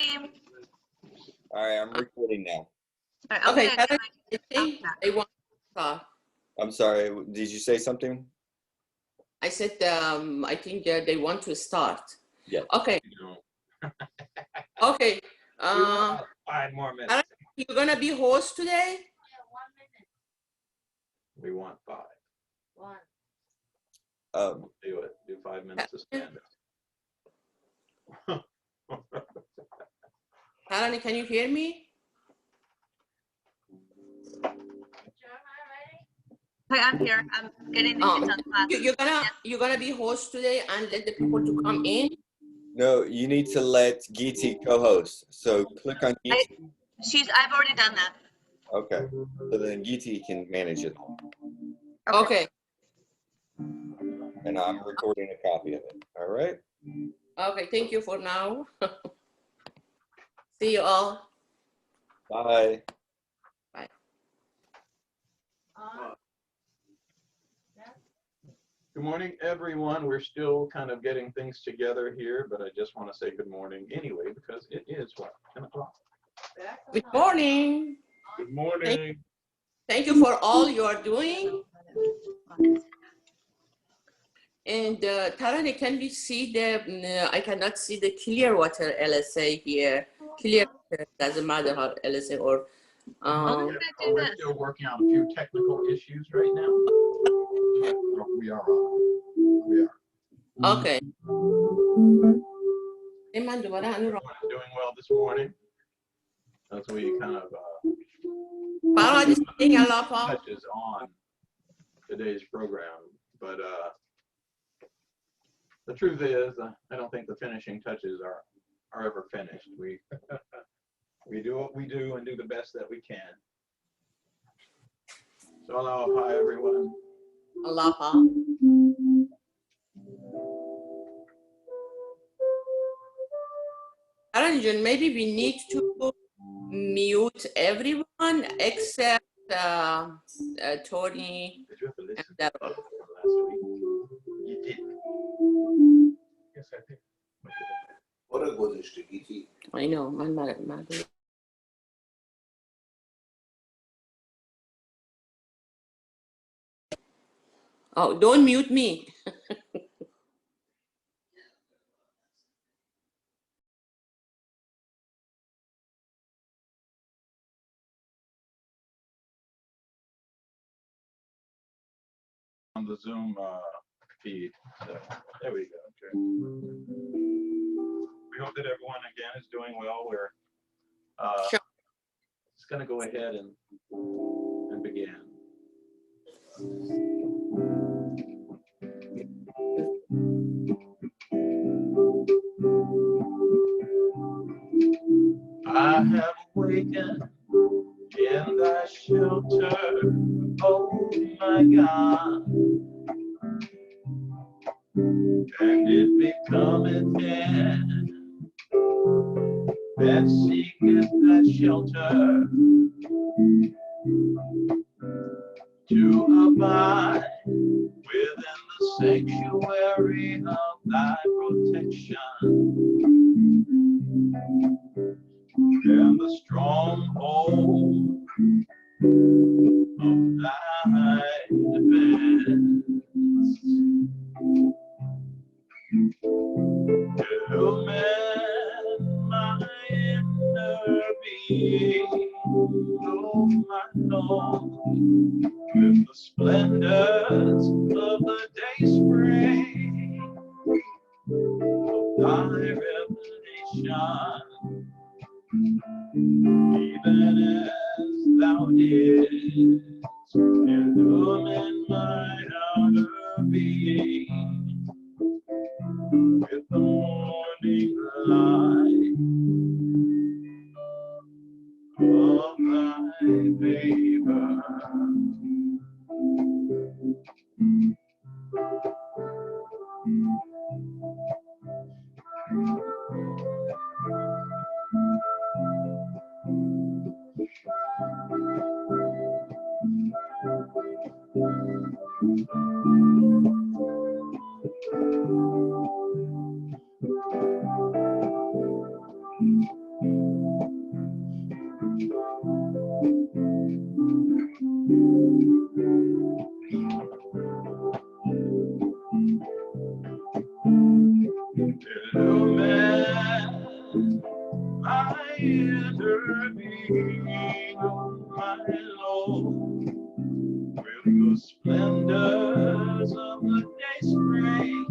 All right, I'm recording now. Okay, they want to start. I'm sorry, did you say something? I said, I think they want to start. Yeah. Okay. Okay. 5 more minutes. You're gonna be host today? Yeah, 1 minute. We want 5. 1. Do it. Do 5 minutes of stand up. Harani, can you hear me? Hi, I'm here. I'm getting the kids on class. You're gonna be host today and let the people to come in. No, you need to let Geeti co-host. So click on Geeti. I've already done that. Okay. So then Geeti can manage it. Okay. And I'm recording a copy of it. All right. Okay, thank you for now. See you all. Bye. Bye. Good morning, everyone. We're still kind of getting things together here, but I just want to say good morning anyway, because it is what, 10 o'clock. Good morning. Good morning. Thank you for all you are doing. And Tarani, can we see the, I cannot see the Clearwater LSA here. Clearwater doesn't matter how LSA or. We're still working on a few technical issues right now. We are on. We are. Okay. Everyone is doing well this morning. As we kind of touches on today's program, but the truth is, I don't think the finishing touches are ever finished. We do what we do and do the best that we can. So aloha, everyone. Aloha. Aranjan, maybe we need to mute everyone except Tony. Did you have to listen and to that Daryl. last week? You did. Yes, I did. What a good Geeti. I know, man, man. Oh, don't mute me. On the Zoom feed. So there we go. Okay. We hope that everyone again is doing well. We're just going to go ahead and begin. I have awakened in thy shelter, oh my God, and it becometh in that seeketh that shelter to abide within the sanctuary of thy protection and the stronghold of thy defense. Illumine my inner being, oh my Lord, with the splendors of the day spring of thy revelation, even as thou didst illumine my outer being with the morning light of thy favor. inner being, oh my Lord, with the splendors of the day spring,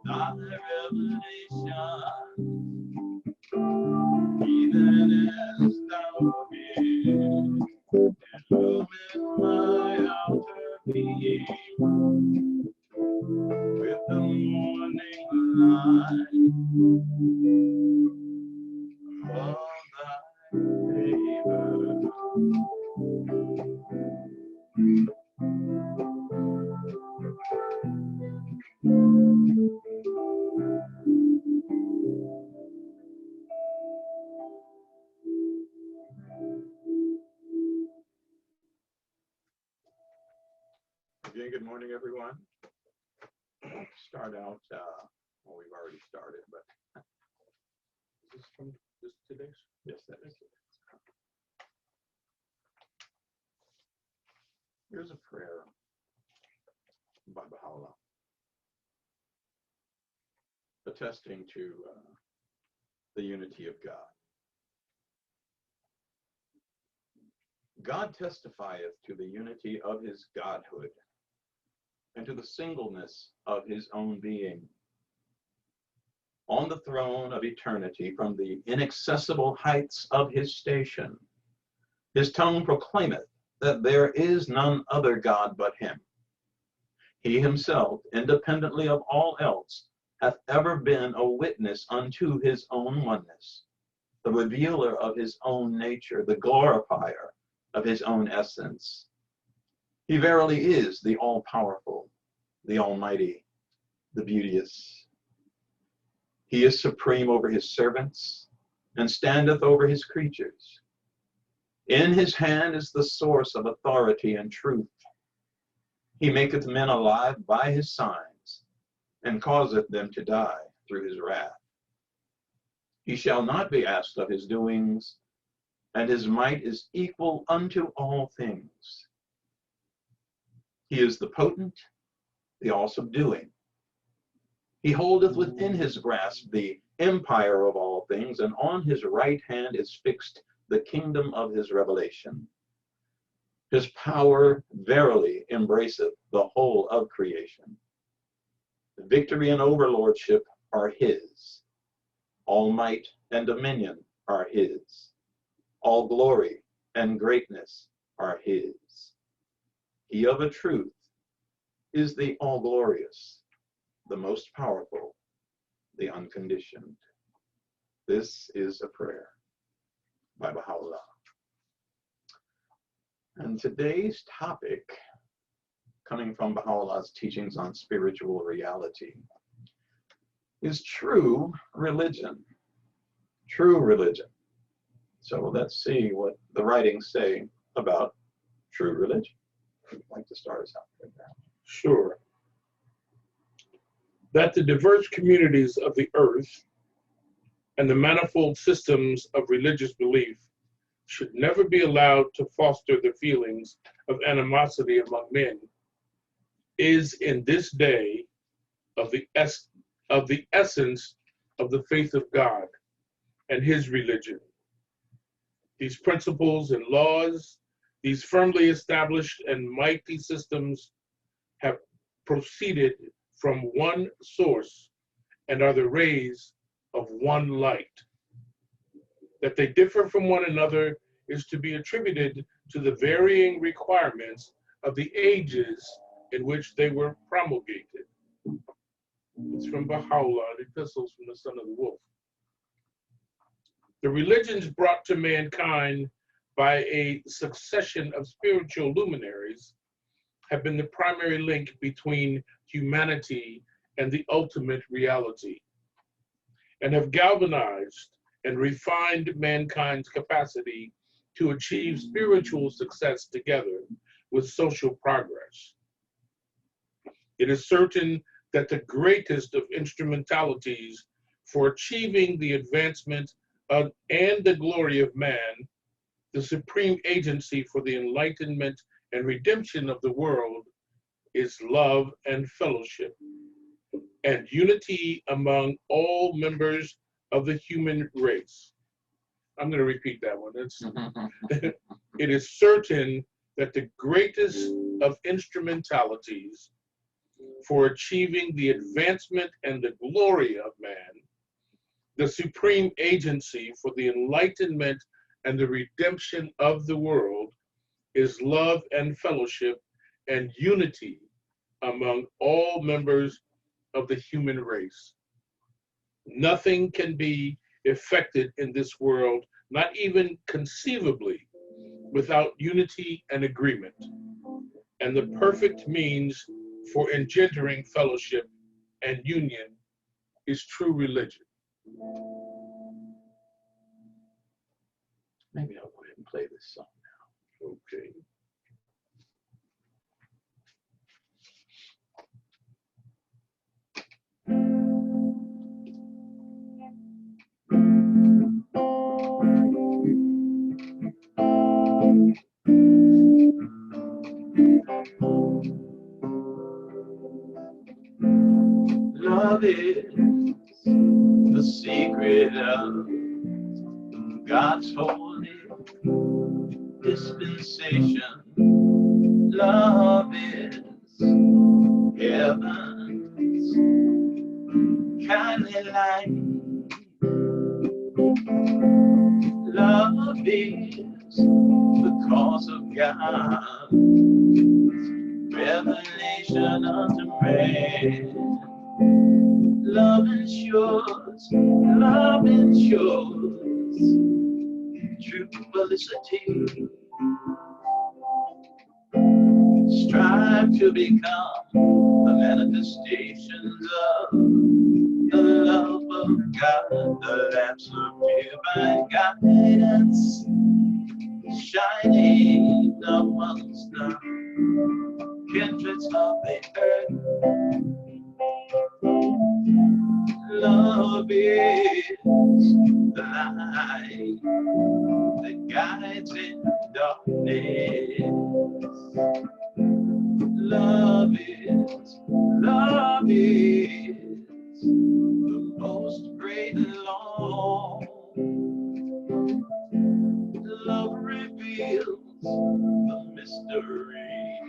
thy revelation, even as thou bidst, illumine my outer being with the morning light of thy favor. Again, good morning, everyone. Start out, well, we've already started, but is this from this today's? Yes, that is. Here's a prayer by Baha'u'llah, attesting to the unity of God. God testifieth to the unity of his godhood and to the singleness of his own being. On the throne of eternity, from the inaccessible heights of his station, his tongue proclaimeth that there is none other God but him. He himself, independently of all else, hath ever been a witness unto his own oneness, the revealer of his own nature, the glorifier of his own essence. He verily is the all-powerful, the almighty, the beauteous. He is supreme over his servants and standeth over his creatures. In his hand is the source of authority and truth. He maketh men alive by his signs and causeth them to die through his wrath. He shall not be asked of his doings, and his might is equal unto all things. He is the potent, the all-subduing. He holdeth within his grasp the empire of all things, and on his right hand is fixed the kingdom of his revelation. His power verily embraceth the whole of creation. The victory and overlordship are his. All might and dominion are his. All glory and greatness are his. He of a truth is the all-glorious, the most powerful, the unconditioned. This is a prayer by Baha'u'llah. And today's topic, coming from Baha'u'llah's teachings on spiritual reality, is true religion. True religion. So let's see what the writings say about true religion. I'd like to start us out with that. Sure. That the diverse communities of the earth and the manifold systems of religious belief should never be allowed to foster the feelings of animosity among men is in this day of the essence of the faith of God and his religion. These principles and laws, these firmly established and mighty systems have proceeded from one source and are the rays of one light. That they differ from one another is to be attributed to the varying requirements of the ages in which they were promulgated. It's from Baha'u'llah, Epistles from the Son of the Wolf. The religions brought to mankind by a succession of spiritual luminaries have been the primary link between humanity and the ultimate reality, and have galvanized and refined mankind's capacity to achieve spiritual success together with social progress. It is certain that the greatest of instrumentalities for achieving the advancement of and the glory of man, the supreme agency for the enlightenment and redemption of the world, is love and fellowship, and unity among all members of the human race. I'm going to repeat that one. It is certain that the greatest of instrumentalities for achieving the advancement and the glory of man, the supreme agency for the enlightenment and the redemption of the world, is love and fellowship and unity among all members of the human race. Nothing can be effected in this world, not even conceivably, without unity and agreement. And the perfect means for engendering fellowship and union is true religion. Maybe I'll go ahead and play this song now. Okay. Love is the secret of God's holy dispensation. Love is heaven's kindly light. Love is the cause of God's revelation unto man. Love ensures true felicity. Strive to become the manifestations of the love of God, the lamps of divine guidance, shining amongst the kindreds of the earth. Love is the light that guides in darkness. Love is the most great law. Love reveals the mysteries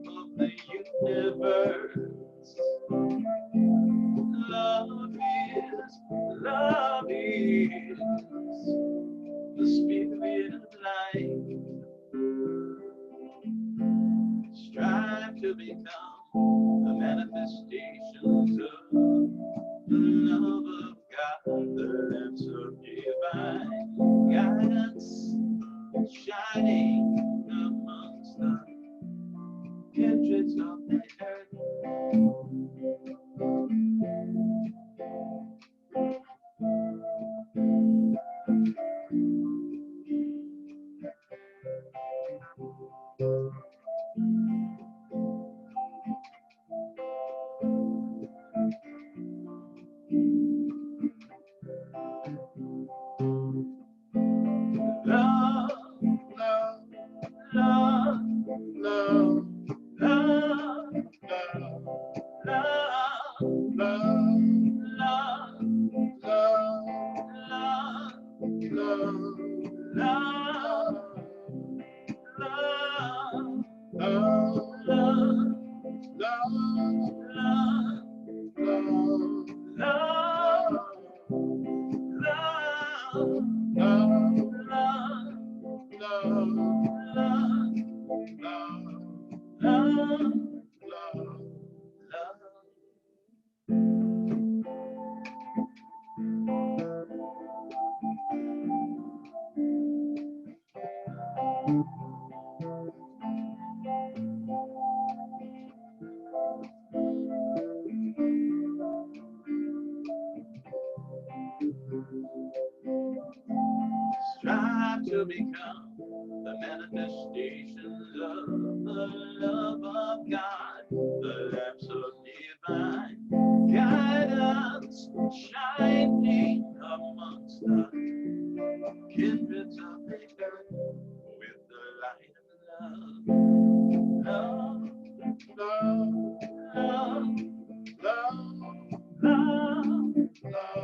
of the universe. Love is the spirit of life. Strive to become the manifestations of the love of God, the lamps of divine guidance, shining amongst the kindreds of the earth. Strive to become the manifestations of the love of God, the lamps of divine guidance, shining amongst the kindreds of the earth with the light of love. Love, love, love, love, love,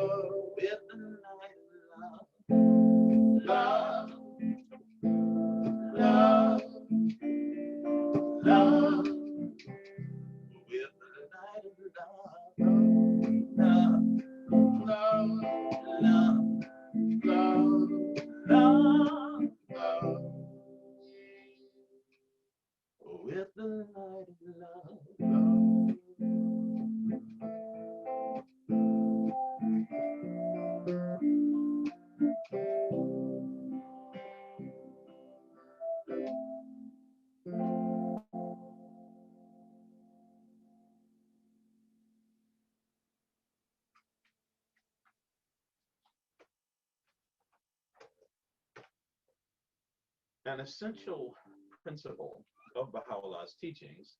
An essential principle of Baha'u'llah's teachings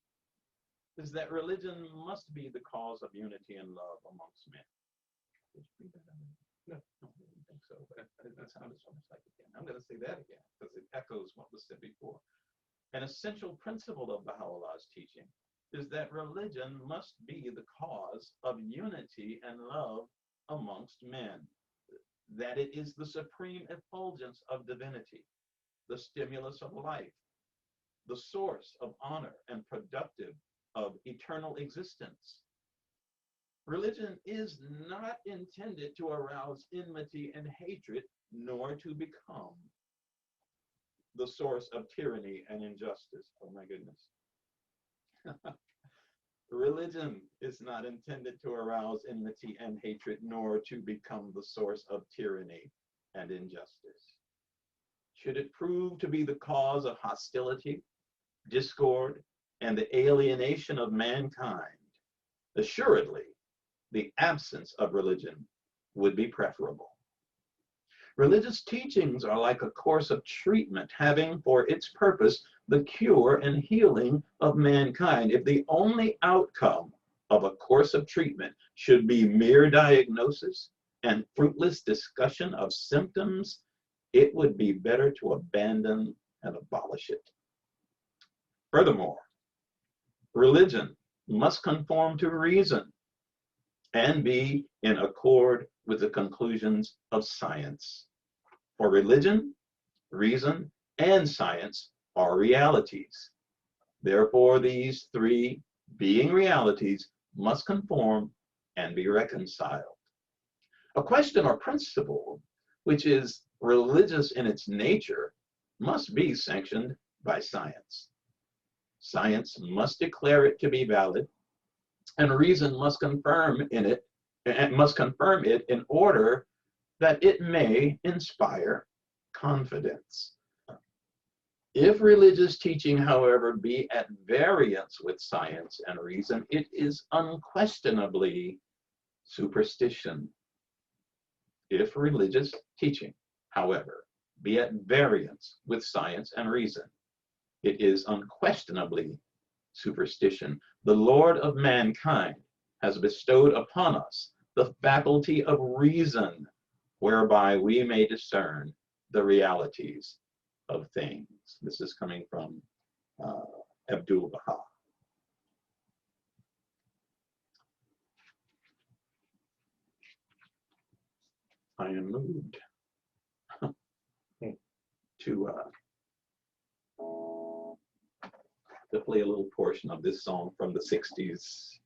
is that religion must be the cause of unity and love amongst men. Did you read that already? No, I didn't think so. But that sounded so much like it again. I'm going to say that again because it echoes what was said before. An essential principle of Baha'u'llah's teaching is that religion must be the cause of unity and love amongst men, that it is the supreme effulgence of divinity, the stimulus of life, the source of honor and productive of eternal existence. Religion is not intended to arouse enmity and hatred, nor to become the source of tyranny and injustice. Oh my goodness. Religion is not intended to arouse enmity and hatred, nor to become the source of tyranny and injustice. Should it prove to be the cause of hostility, discord, and the alienation of mankind, assuredly, the absence of religion would be preferable. Religious teachings are like a course of treatment having for its purpose the cure and healing of mankind. If the only outcome of a course of treatment should be mere diagnosis and fruitless discussion of symptoms, it would be better to abandon and abolish it. Furthermore, religion must conform to reason and be in accord with the conclusions of science. For religion, reason, and science are realities. Therefore, these three, being realities, must conform and be reconciled. A question or principle which is religious in its nature must be sanctioned by science. Science must declare it to be valid, and reason must confirm it in order that it may inspire confidence. If religious teaching, however, be at variance with science and reason, it is unquestionably superstition. If religious teaching, however, be at variance with science and reason, it is unquestionably superstition. The Lord of mankind has bestowed upon us the faculty of reason, whereby we may discern the realities of things. This is coming from Abdul Baha. I am moved to play a little portion of this song from the 60s.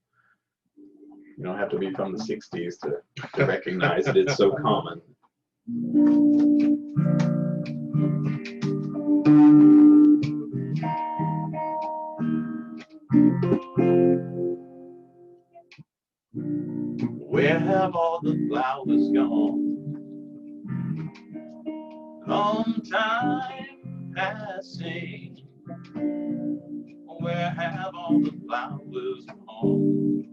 You don't have to be from the 60s to recognize it. It's so common. Where have all the flowers gone? Long time passing. Where have all the flowers gone?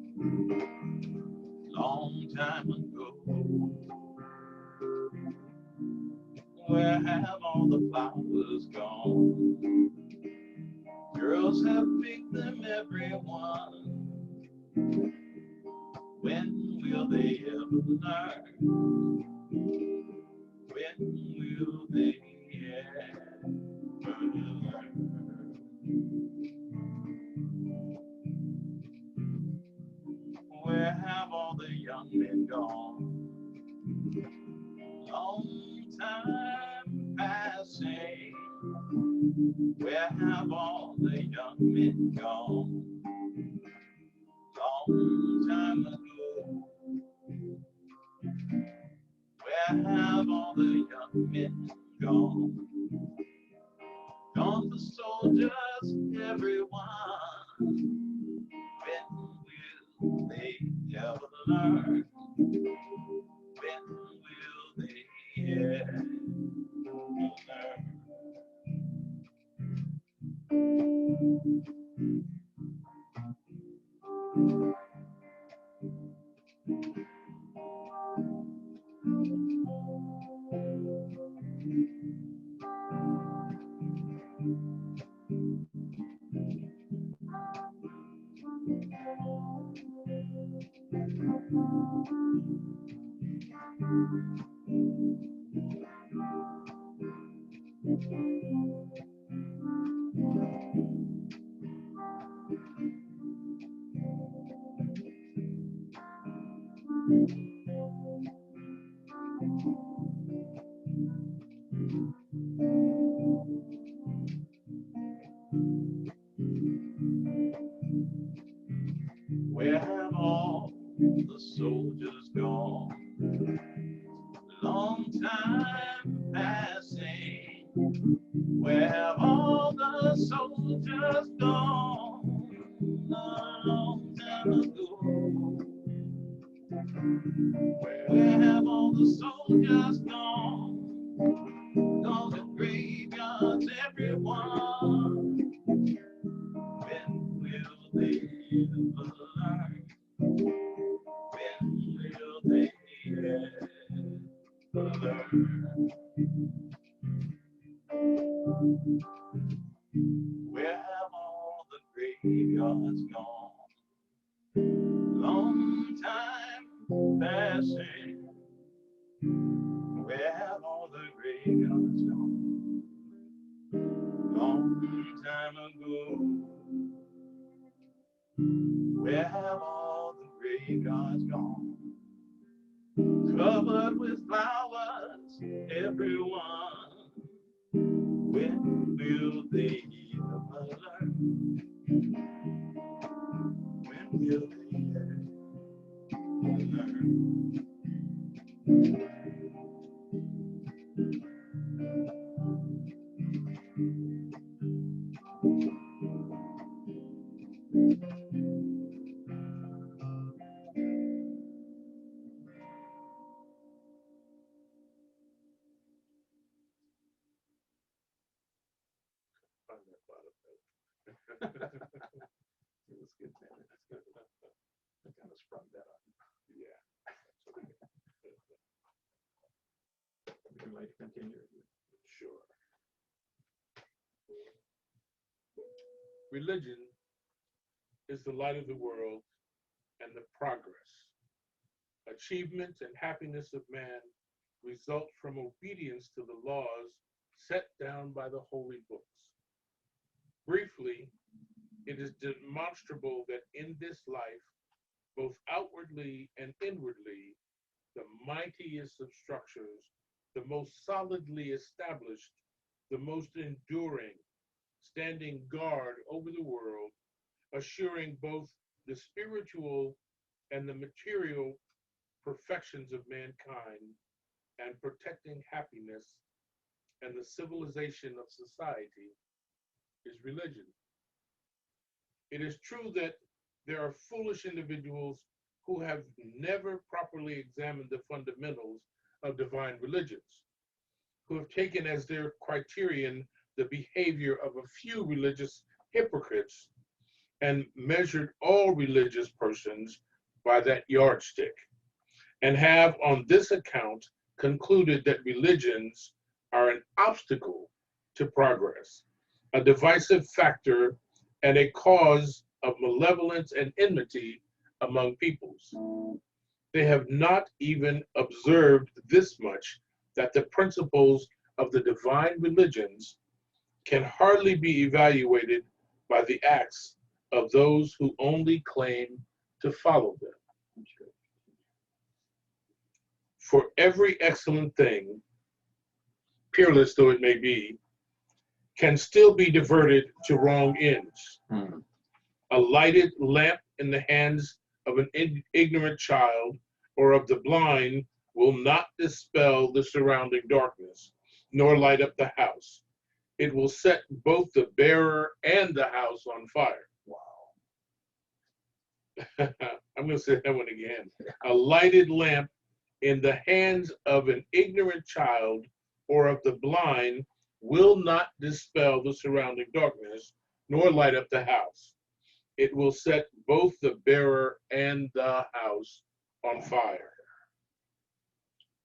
Long time ago. Where have all the flowers gone? Girls have picked them, everyone. When will they ever learn? When will they ever learn? Where have all the young men gone? Long time passing. Where have all the young men gone? Long time ago. Where have all the young men gone? Gone the soldiers, everyone. When will they ever learn? When will they ever learn? Where have all the soldiers gone? Long time passing. Where have all the soldiers gone? A long time ago. Where have all the soldiers gone? Gone to graveyards, everyone. When will they ever learn? When will they ever learn? Where have all the graveyards gone? Long time passing. Where have all the graveyards gone? Long time ago. Where have all the graveyards gone? Covered with flowers, everyone. When will they ever learn? When will they ever learn? It was good, man. I kind of sprung that on you. Yeah. Would you like to continue? Sure. Religion is the light of the world and the progress. Achievement and happiness of man result from obedience to the laws set down by the holy books. Briefly, it is demonstrable that in this life, both outwardly and inwardly, the mightiest of structures, the most solidly established, the most enduring, standing guard over the world, assuring both the spiritual and the material perfections of mankind, and protecting happiness and the civilization of society, is religion. It is true that there are foolish individuals who have never properly examined the fundamentals of divine religions, who have taken as their criterion the behavior of a few religious hypocrites and measured all religious persons by that yardstick, and have on this account concluded that religions are an obstacle to progress, a divisive factor, and a cause of malevolence and enmity among peoples. They have not even observed this much, that the principles of the divine religions can hardly be evaluated by the acts of those who only claim to follow them. For every excellent thing, peerless though it may be, can still be diverted to wrong ends. A lighted lamp in the hands of an ignorant child or of the blind will not dispel the surrounding darkness, nor light up the house. It will set both the bearer and the house on fire. Wow. I'm going to say that one again. A lighted lamp in the hands of an ignorant child or of the blind will not dispel the surrounding darkness, nor light up the house. It will set both the bearer and the house on fire.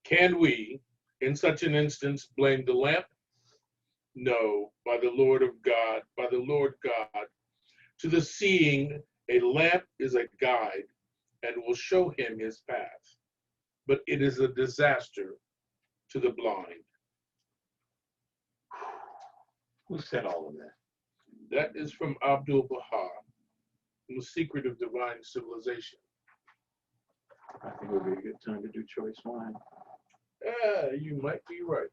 Can we, in such an instance, blame the lamp? No, by the Lord God. To the seeing, a lamp is a guide and will show him his path. but it is a disaster to the blind. Who said all of that? That is from Abdul Baha, The Secret of Divine Civilization. I think it would be a good time to do choice wine. Yeah, you might be right.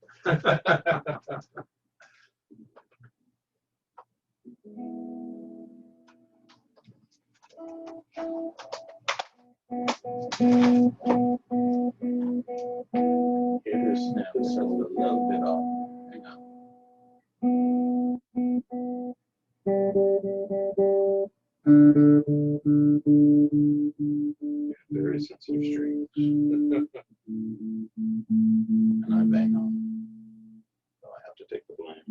Here's snap. This is a little bit off. Hang on. Very sensitive strings. And I bang on. So I have to take the blame.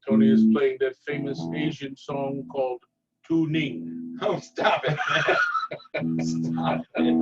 Tony is playing that famous Asian song called Tu Ning. Oh, stop it, man. Stop it.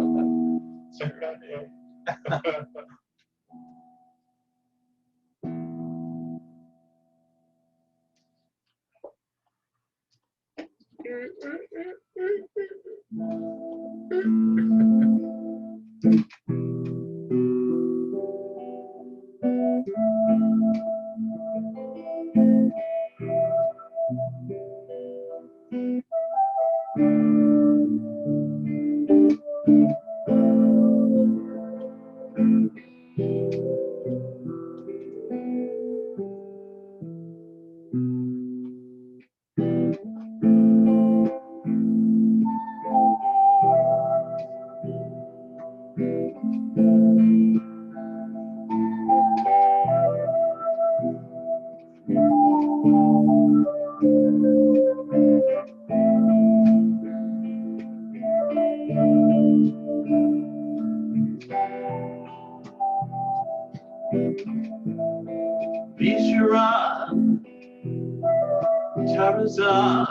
Bishara, Tarazan,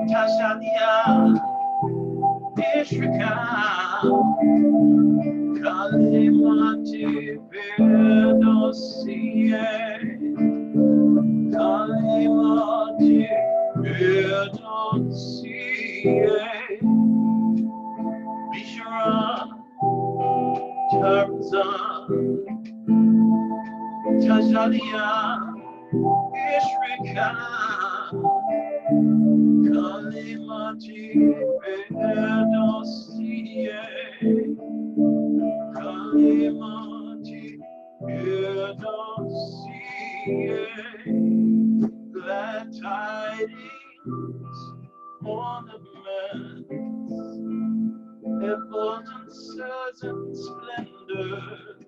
Tashania, Ishrika, Kalimati Bedosie, Kalimati Bedosie, Bishara, Tarazan, Tajalia, Ishrika, Kalimati Bedosie, Kalimati Bedosie, glad tidings, ornaments, abundances and splendors,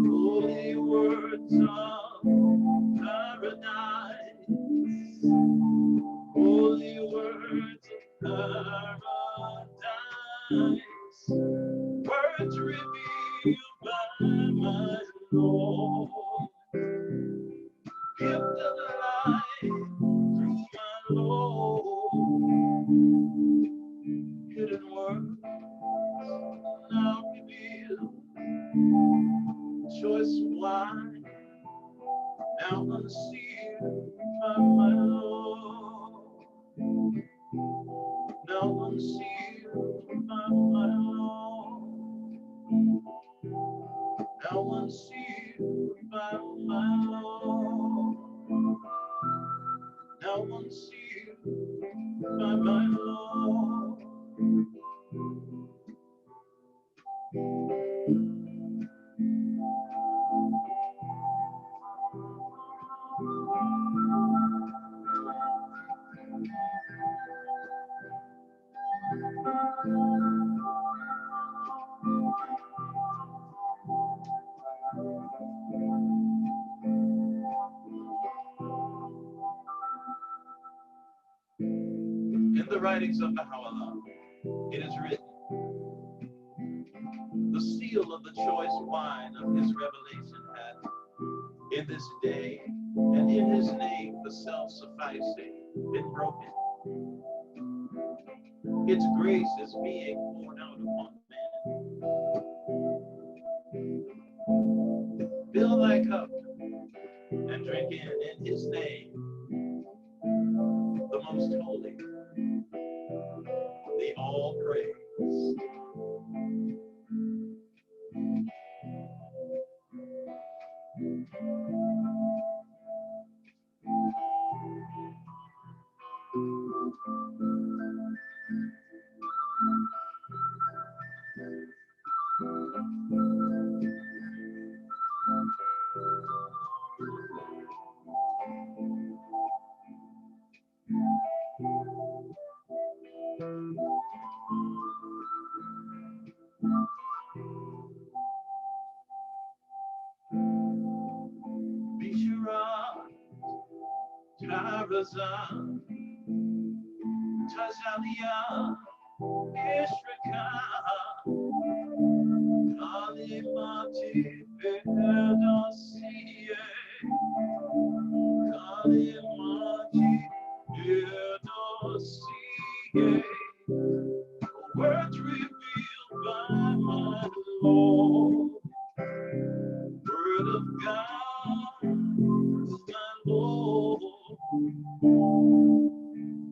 holy words of paradise, holy words of paradise, words revealed by my Lord, gift of life through my Lord, hidden words now revealed, choice wine now unsealed by my Lord, now unsealed by my Lord, now unsealed by my Lord, now unsealed by my Lord. In the writings of Baha'u'llah, it is written, the seal of the choice wine of his revelation hath in this day, and in his name the self-sufficing been broken. Its grace is being poured out upon man. Fill thy cup and drinking in his name, the most holy, the all praised. Bishara, Tarazan, Tazalia, Ishraka, Kalimati, Edosie, Kalimati, Edosie, words revealed by my Lord, Word of God, my Lord,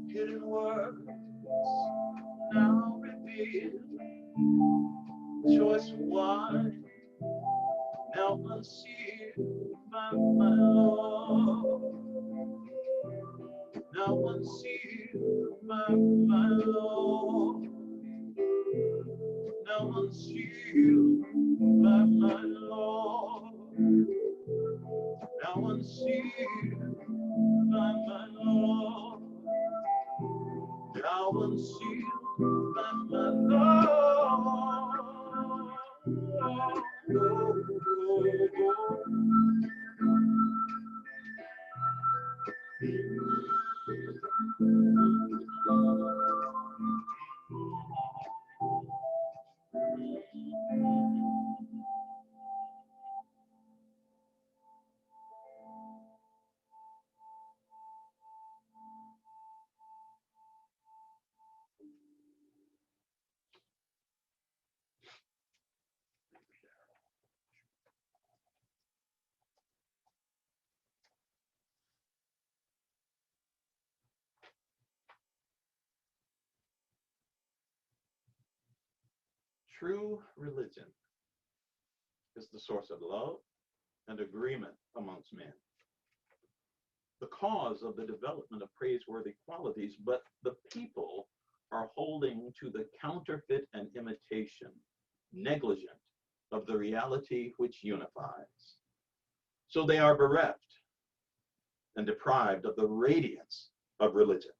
hidden words now revealed, choice wine now unsealed by my Lord, now unsealed by my Lord, now unsealed by my Lord, now unsealed by my Lord, now unsealed by my Lord. True religion is the source of love and agreement amongst men, the cause of the development of praiseworthy qualities, but the people are holding to the counterfeit and imitation, negligent of the reality which unifies. So they are bereft and deprived of the radiance of religion.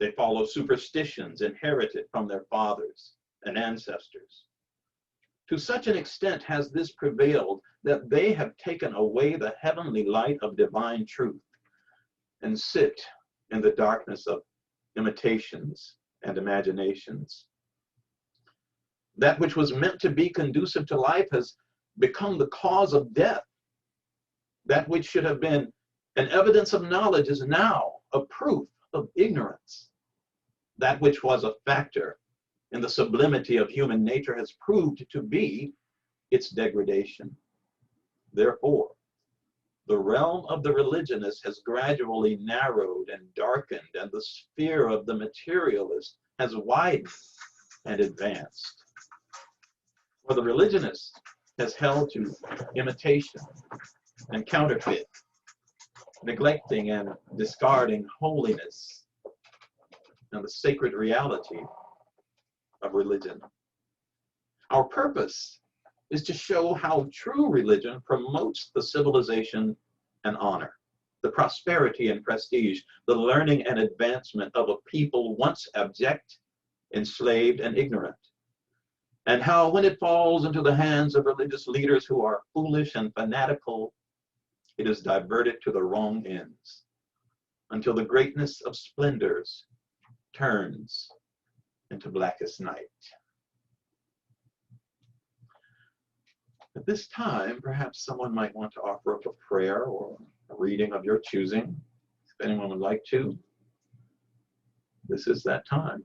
They follow superstitions inherited from their fathers and ancestors. To such an extent has this prevailed that they have taken away the heavenly light of divine truth and sit in the darkness of imitations and imaginations. That which was meant to be conducive to life has become the cause of death. That which should have been an evidence of knowledge is now a proof of ignorance. That which was a factor in the sublimity of human nature has proved to be its degradation. Therefore, the realm of the religionist has gradually narrowed and darkened, and the sphere of the materialist has widened and advanced. For the religionist has held to imitation and counterfeit, neglecting and discarding holiness and the sacred reality of religion. Our purpose is to show how true religion promotes the civilization and honor, the prosperity and prestige, the learning and advancement of a people once abject, enslaved, and ignorant, and how when it falls into the hands of religious leaders who are foolish and fanatical, it is diverted to the wrong ends, until the greatness of splendors turns into blackest night. At this time, perhaps someone might want to offer up a prayer or a reading of your choosing. If anyone would like to, this is that time.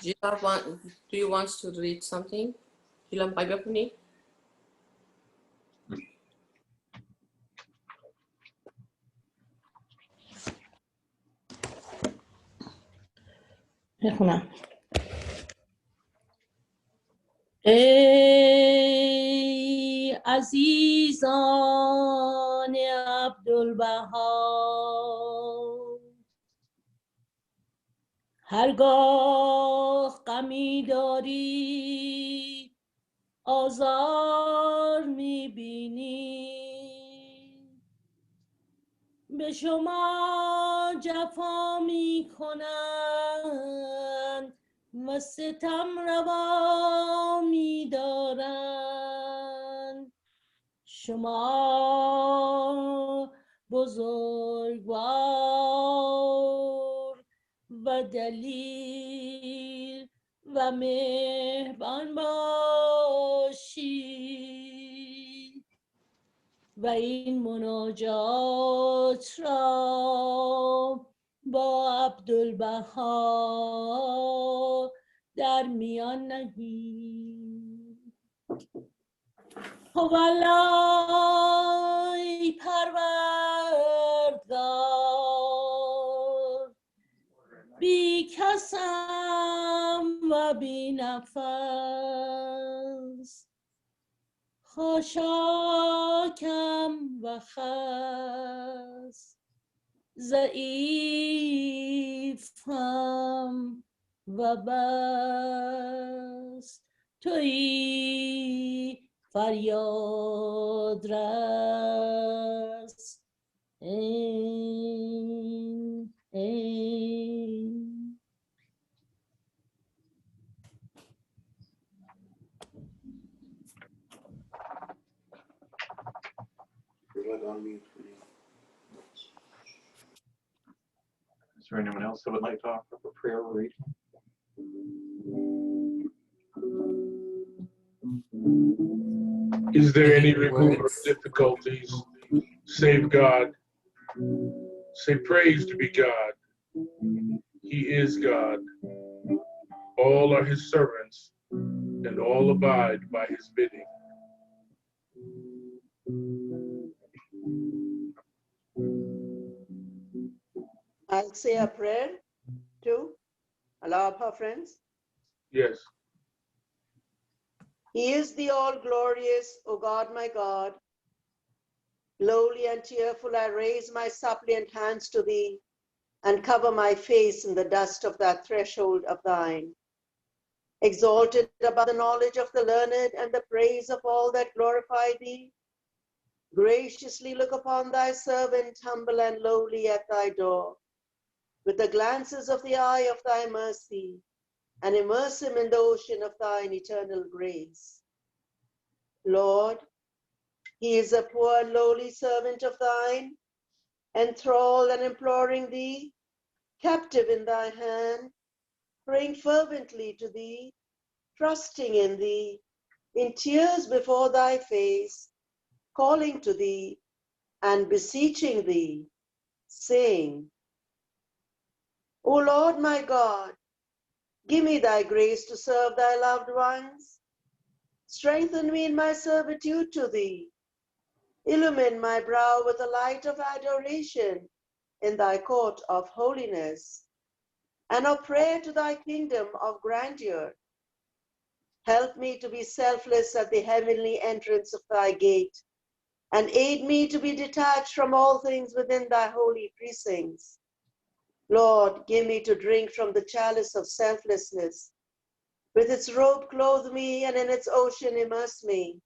Do you want to read something? Gila بگفنی؟ میخونم. ای عزیزان عبدالبها، هرگاه غمی داری آزار میبینی، به شما جفا میکنند و ستم روا می‌دارند. شما بزرگوار و دلیر و مهربان باشید و این مناجات را با عبدالبها در میان نهید. هوالله پروردگار، بی کسم و بی نفس، خاشاکم و خس، ضعیفم و بس، تویی فریاد رس. این Is there anyone else that would like to offer a prayer or reading? Is there any remover of difficulties save God? Say praise to be God. He is God. All are his servants, and all abide by his bidding. I'll say a prayer too. Allow our friends. Yes. He is the all-glorious, O God, my God. Lowly and tearful, I raise my suppliant hands to thee and cover my face in the dust of that threshold of thine. Exalted above the knowledge of the learned and the praise of all that glorify thee, graciously look upon thy servant, humble and lowly at thy door, with the glances of the eye of thy mercy, and immerse him in the ocean of thine eternal grace. Lord, he is a poor and lowly servant of thine, enthralled and imploring thee, captive in thy hand, praying fervently to thee, trusting in thee, in tears before thy face, calling to thee and beseeching thee, saying, O Lord my God, give me thy grace to serve thy loved ones. Strengthen me in my servitude to thee. Illumine my brow with the light of adoration in thy court of holiness, and of prayer to thy kingdom of grandeur. Help me to be selfless at the heavenly entrance of thy gate, and aid me to be detached from all things within thy holy precincts. Lord, give me to drink from the chalice of selflessness. With its robe clothe me, and in its ocean immerse me.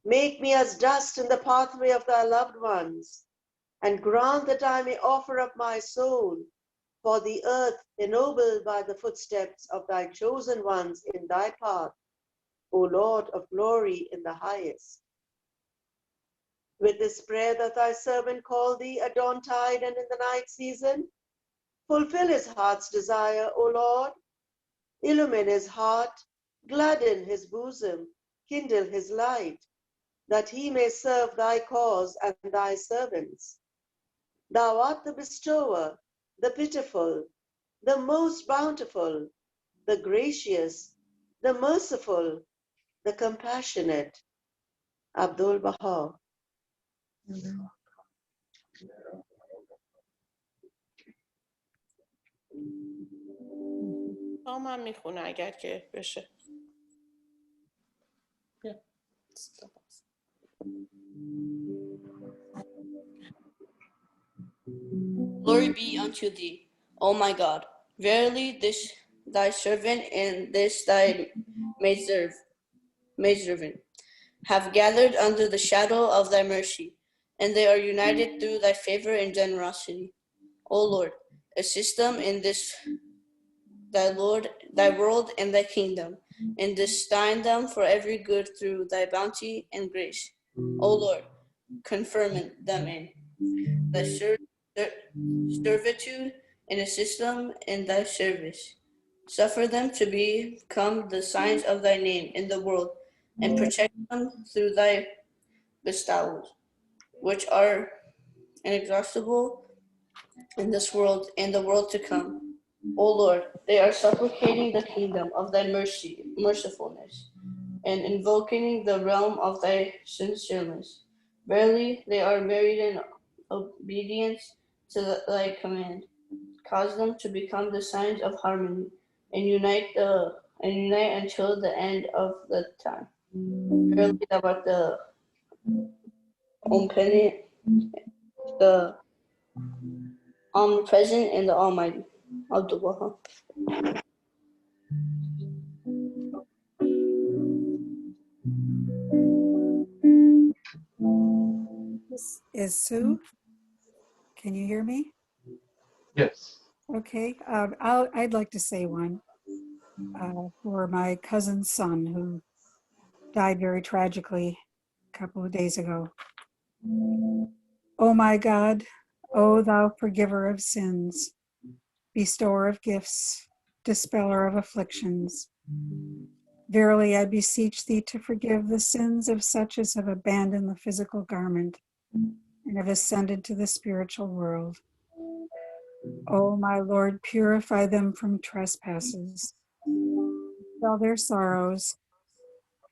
Make me as dust in the pathway of thy loved ones, and grant that I may offer up my soul for the earth ennobled by the footsteps of thy chosen ones in thy path, O Lord of glory in the highest. With this prayer that thy servant called thee at dawn tide and in the night season, fulfill his heart's desire, O Lord. Illumine his heart, gladden his bosom, kindle his light, that he may serve thy cause and thy servants. Thou art the bestower, the pitiful, the most bountiful, the gracious, the merciful, the compassionate, Abdul Baha. من میخونه اگر که بشه. Glory be unto thee, O my God. Verily this thy servant and this thy maidservant have gathered under the shadow of thy mercy, and they are united through thy favor and generosity. O Lord, assist them in this thy world and thy kingdom, and destine them for every good through thy bounty and grace. O Lord, confirm them in thy servitude and assist them in thy service. Suffer them to become the signs of thy name in the world, and protect them through thy bestowals, which are inexhaustible in this world and the world to come. O Lord, they are supplicating the kingdom of thy mercifulness, and invoking the realm of thy sincereness. Verily, they are married in obedience to thy command. Cause them to become the signs of harmony, and unite until the end of the time. Verily, thou art the omnipresent and the Almighty. Abdul Baha. This is Sue. Can you hear me? Yes. Okay. I'd like to say one for my cousin's son who died very tragically a couple of days ago. O my God, O thou forgiver of sins, bestower of gifts, dispeller of afflictions. Verily, I beseech thee to forgive the sins of such as have abandoned the physical garment and have ascended to the spiritual world. O my Lord, purify them from trespasses, dispel their sorrows,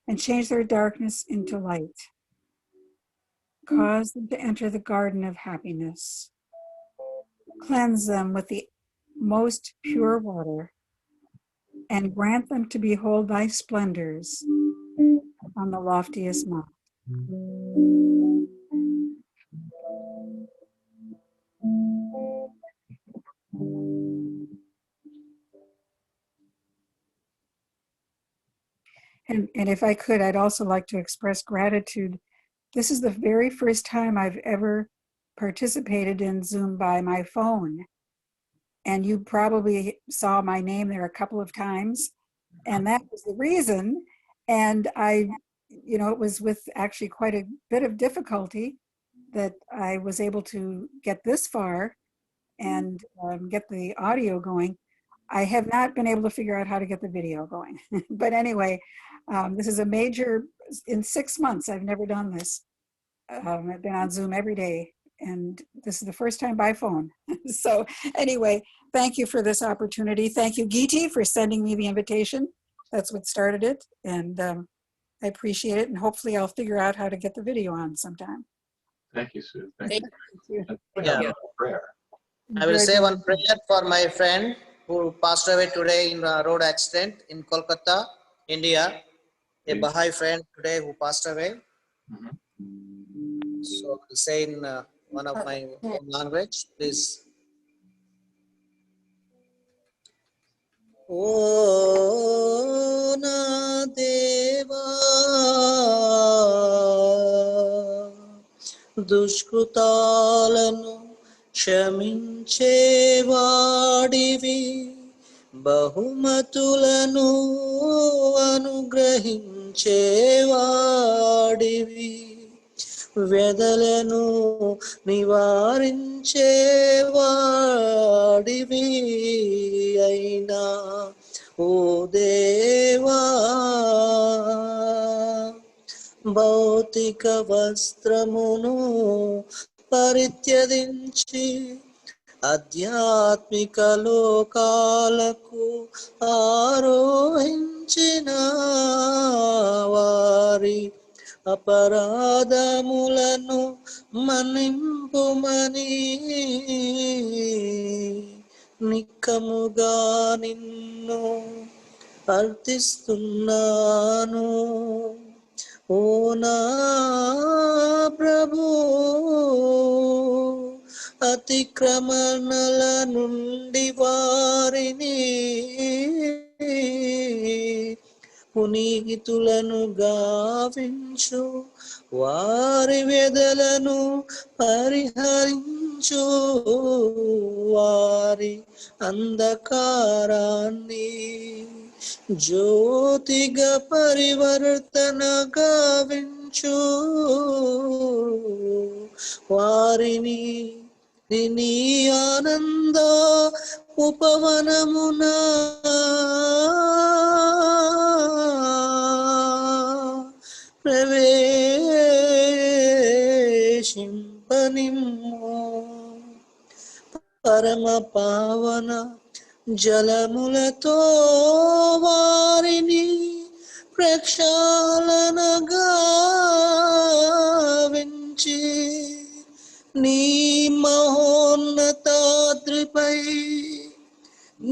and change their darkness into light. Cause them to enter the garden of happiness. Cleanse them with the most pure water, and grant them to behold thy splendors on the loftiest mount. And if I could, I'd also like to express gratitude. This is the very first time I've ever participated in Zoom by my phone. And you probably saw my name there a couple of times. And that was the reason. And it was with actually quite a bit of difficulty that I was able to get this far and get the audio going. I have not been able to figure out how to get the video going. But anyway, this is a major, in 6 months, I've never done this. I've been on Zoom every day, and this is the first time by phone. So anyway, thank you for this opportunity. Thank you, Geeti, for sending me the invitation. That's what started it, and I appreciate it, and hopefully I'll figure out how to get the video on sometime. Thank you, Sue. Thank you. Yeah. Prayer. I will say one prayer for my friend who passed away today in a road accident in Kolkata, India. A Baha'i friend today who passed away. So I'll say in one of my home language, please. O na deva dushkrutalanu క్షమించేవాడివి బహుమతులను అనుగ్రహించేవాడివి వ్యధలను నివారించేవాడివి అయినా ఓ దేవా భౌతిక వస్త్రమును పరిత్యజించి ఆధ్యాత్మిక లోకాలకు ఆరోహించిన వారి అపరాధములను మన్నింపుమని నిక్కముగా నిన్ను అర్థిస్తున్నాను. ఓ నా ప్రభు, అతిక్రమణల నుండి వారిని పునీతులను గావించు, వారి వ్యధలను పరిహరించు, వారి అంధకారాన్ని జ్యోతిగా పరివర్తన గావించు, వారిని నీ ఆనంద ఉపవనమున ప్రవేశింపనిమ్ము. పరమ పావన జలములతో వారిని ప్రక్షాళన గావించి, నీ మహోన్నతాద్రిపై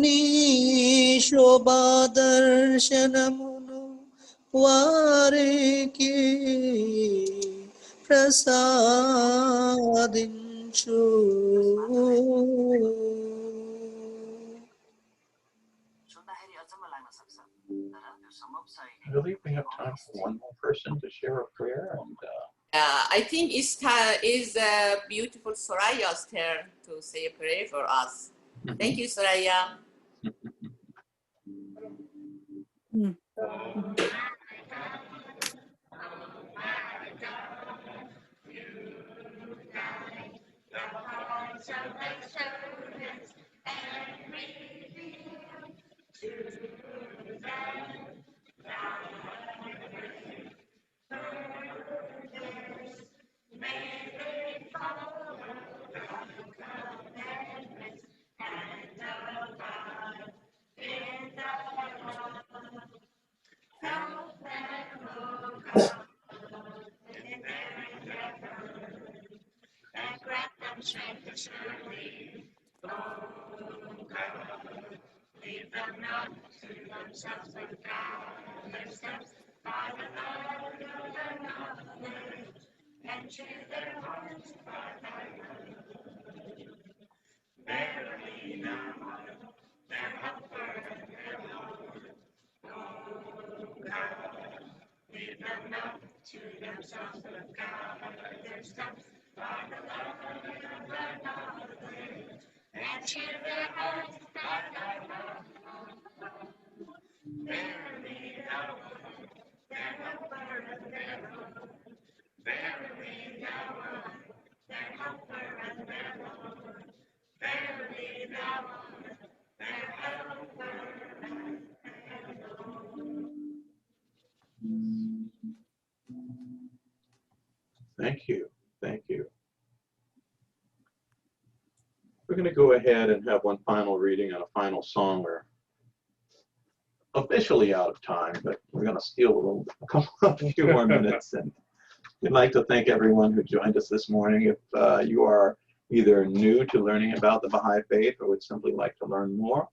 నీ శోభా దర్శనమును వారికి ప్రసాదించు. I believe we have time for one more person to share a prayer. And I think it's beautiful Soraya's turn to say a prayer for us. Thank you, Soraya. Thank you. Thank you. We're going to go ahead and have one final reading and a final song. We're officially out of time, but we're going to steal a few more minutes. And we'd like to thank everyone who joined us this morning. If you are either new to learning about the Baha'i Faith or would simply like to learn more,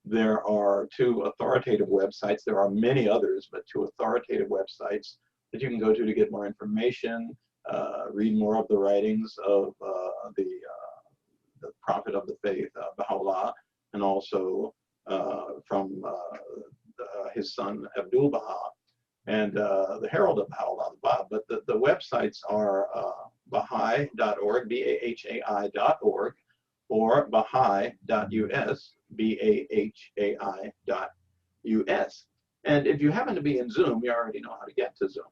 there are two authoritative websites. There are many others, but two authoritative websites that you can go to get more information, read more of the writings of the prophet of the faith, Baha'u'llah, and also from his son Abdul Baha, and the Herald of Baha'u'llah, the Bab. But the websites are Baha'i.org, BAHAI.org, or Baha'i.us, BAHAI.us. And if you happen to be in Zoom, you already know how to get to Zoom,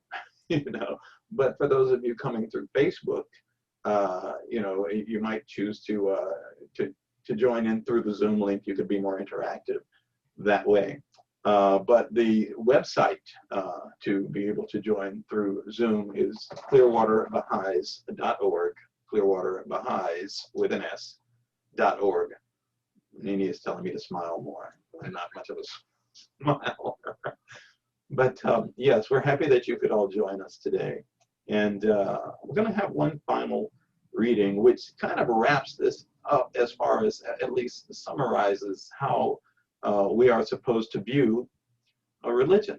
you know. But for those of you coming through Facebook, you know, you might choose to join in through the Zoom link. You could be more interactive that way. But the website to be able to join through Zoom is clearwaterbaha'is.org, clearwaterbaha'is with an S, .org. Nini is telling me to smile more. I'm not much of a smile. But yes, we're happy that you could all join us today. And we're going to have one final reading, which kind of wraps this up as far as at least summarizes how we are supposed to view a religion.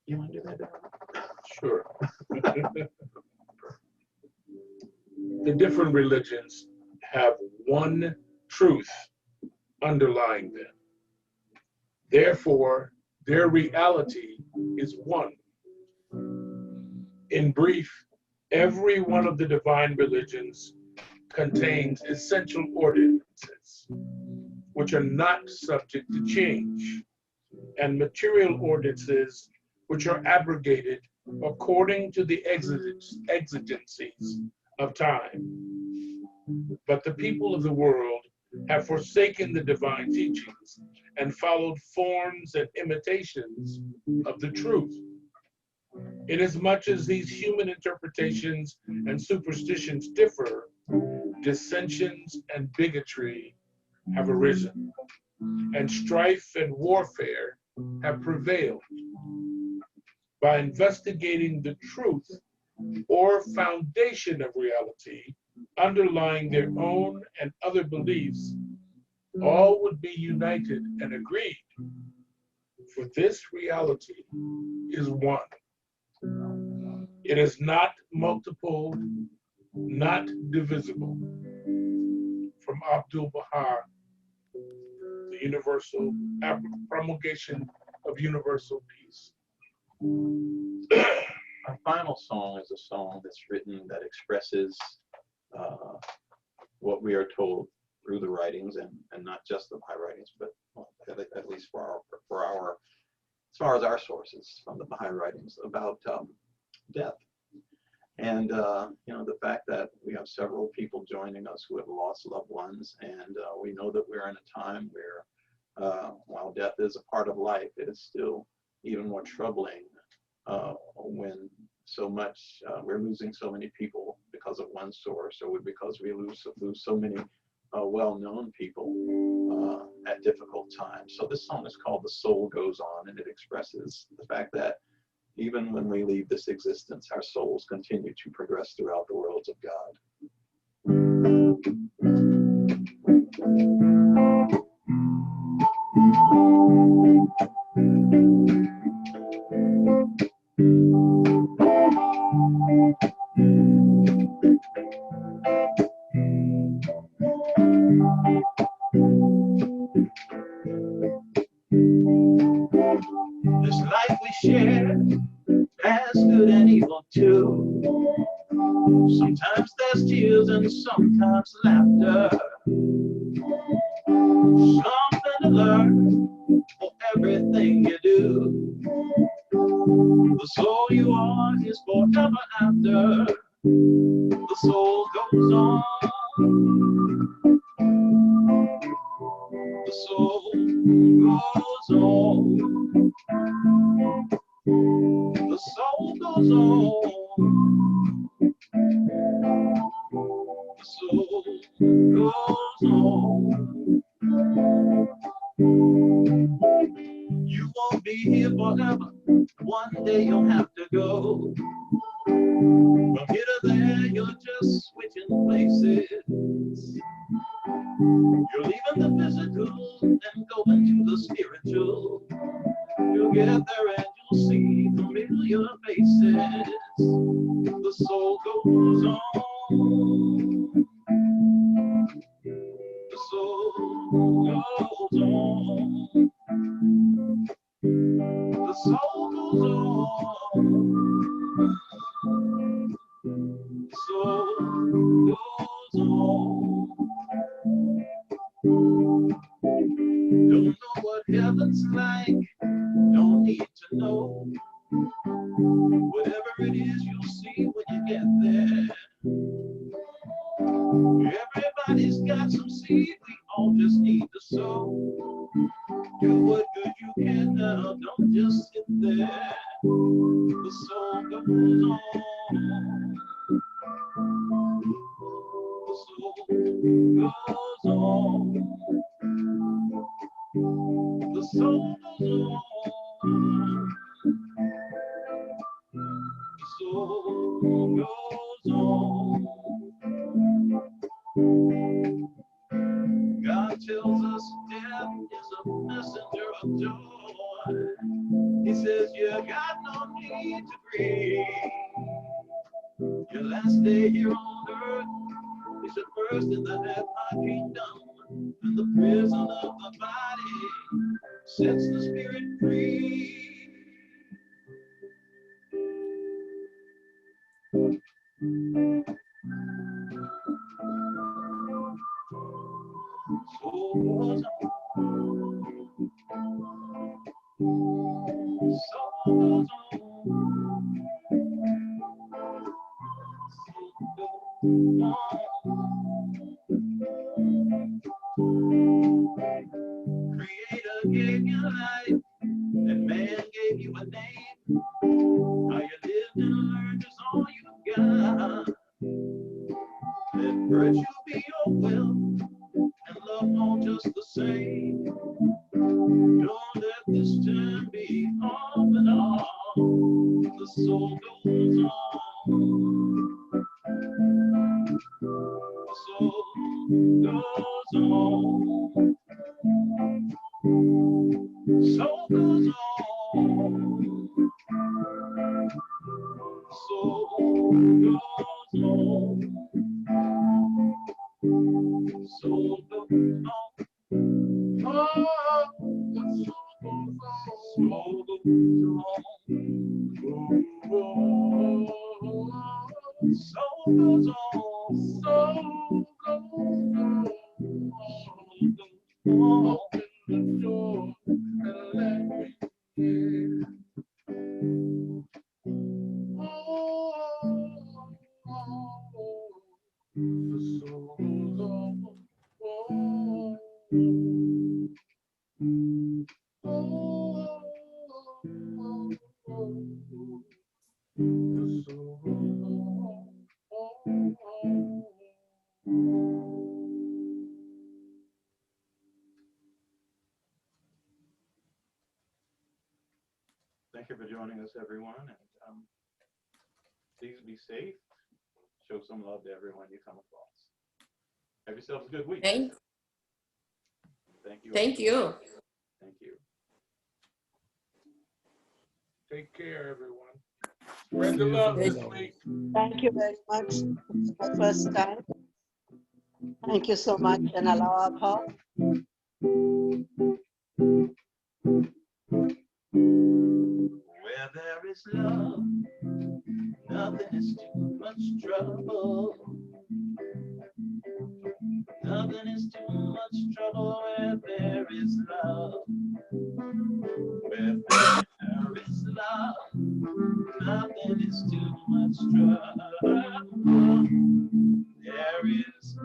You want to do that, Darren? Sure. The different religions have one truth underlying them. Therefore, their reality is one. In brief, every one of the divine religions contains essential ordinances, which are not subject to change, and material ordinances, which are abrogated according to the exigencies of time. But the people of the world have forsaken the divine teachings and followed forms and imitations of the truth. Inasmuch as these human interpretations and superstitions differ, dissensions and bigotry have arisen, and strife and warfare have prevailed. By investigating the truth or foundation of reality underlying their own and other beliefs, all would be united and agreed. For this reality is one. It is not multiple, not divisible. From Abdul Baha, the universal promulgation of universal peace. Our final song is a song that's written that expresses what we are told through the writings, and not just the Baha'i writings, but at least for our as far as our sources from the Baha'i writings about death. And you know, the fact that we have several people joining us who have lost loved ones, and we know that we're in a time where while death is a part of life, it is still even more troubling when so much we're losing so many people because of one source, or because we lose so many well-known people at difficult times. So this song is called "The Soul Goes On," and it expresses the fact that even when we leave this existence, our souls continue to progress throughout the worlds of God. This life we share has good and evil too. Sometimes there's tears and sometimes laughter. Something to learn for everything you do. The soul you are is forever after. The soul goes on. The soul goes on. The soul goes on. The soul goes on. You won't be here forever. One day you'll have to go. From here to there, you're just switching places. You're leaving the physical and going to the spiritual. You'll get there and you'll see familiar faces. The soul goes on. The soul goes on. The soul goes on. The soul goes on. Don't know what heaven's like, don't need to know. Whatever it is, you'll see when you get there. Everybody's got some seed, we all just need to sow. Do what good you can now, don't just sit there. The soul goes on. The soul soul goes on. The soul goes on. God tells us death is a messenger of joy. He says you got no need to grieve. Your last day here on earth is the first in the heavenly kingdom, and the prison of the body sets the spirit free. Soul goes on. Soul goes on. Creator gave you life, and man gave you a name. How you lived and learned is all you got. Let virtue be your will, and love on just the same. Don't let this time be off and on. The soul goes on. The soul goes on. Soul goes on. Soul goes on. Soul goes on. Oh, the soul goes on. Soul goes on. Soul goes on. Soul goes on. Open the door and let me in. The soul goes on. The soul goes on. Thank you for joining us, everyone, and please be safe. Show some love to everyone you come across. Have yourselves a good week. Thank you. Thank you. Thank you. Take care, everyone. Spread the love this week. Thank you very much. It's my first time. Thank you so much, and Allah Akbar. Where there is love, nothing is too much trouble. Nothing is too much trouble where there is love. Where there is love, nothing is too much trouble. There is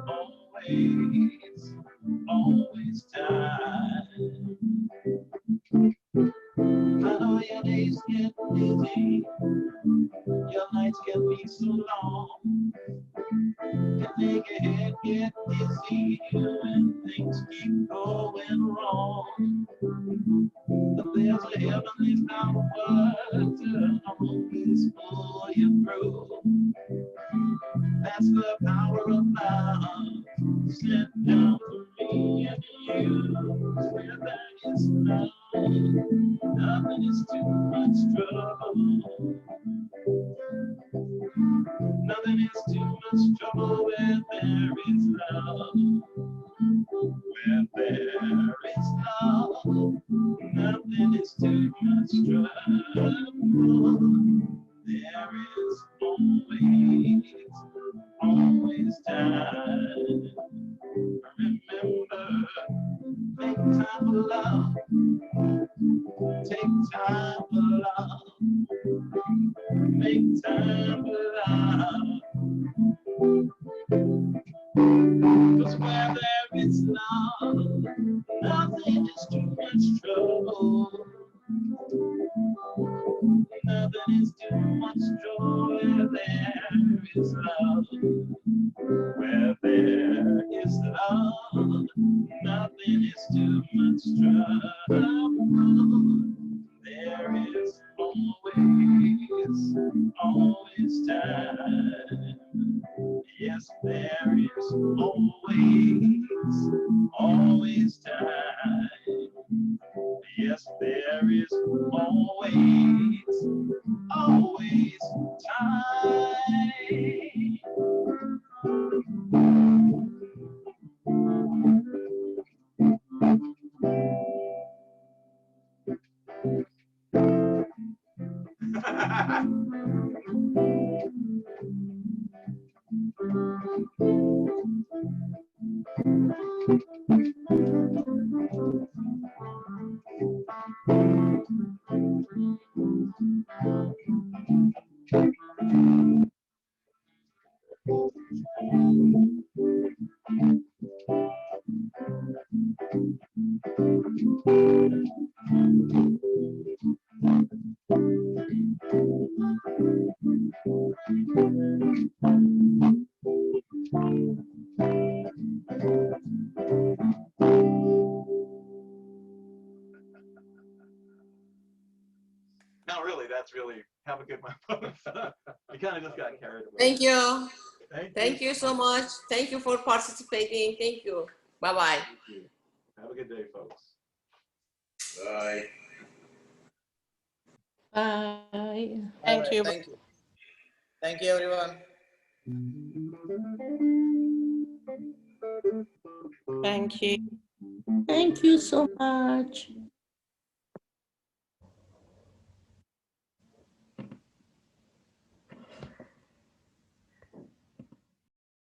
always time. I know your days get busy, your nights can be so long. You make your head get dizzy when things keep going wrong. But there's a heavenly power to always pull you through. That's the power of love sent down for me and you. Where there is love, nothing is too much trouble. Nothing is too much trouble where there is love. Where there is love, nothing is too much trouble. There is always time. Remember, make time for love. Take time for love. Make time for love. 'Cause where there is love, nothing is too much trouble. Nothing is too much trouble where there is love. Where there is love, nothing is too much trouble. There is always time. Yes, there is always time. Yes, there is always time. No, really, that's really, have a good one, folks. I kind of just got carried away. Thank you. Thank you so much. Thank you for participating. Thank you. Bye-bye. Thank you. Have a good day, folks. Bye. Bye. All Thank right, you. thank you. Thank you, everyone. Thank you. Thank you so much.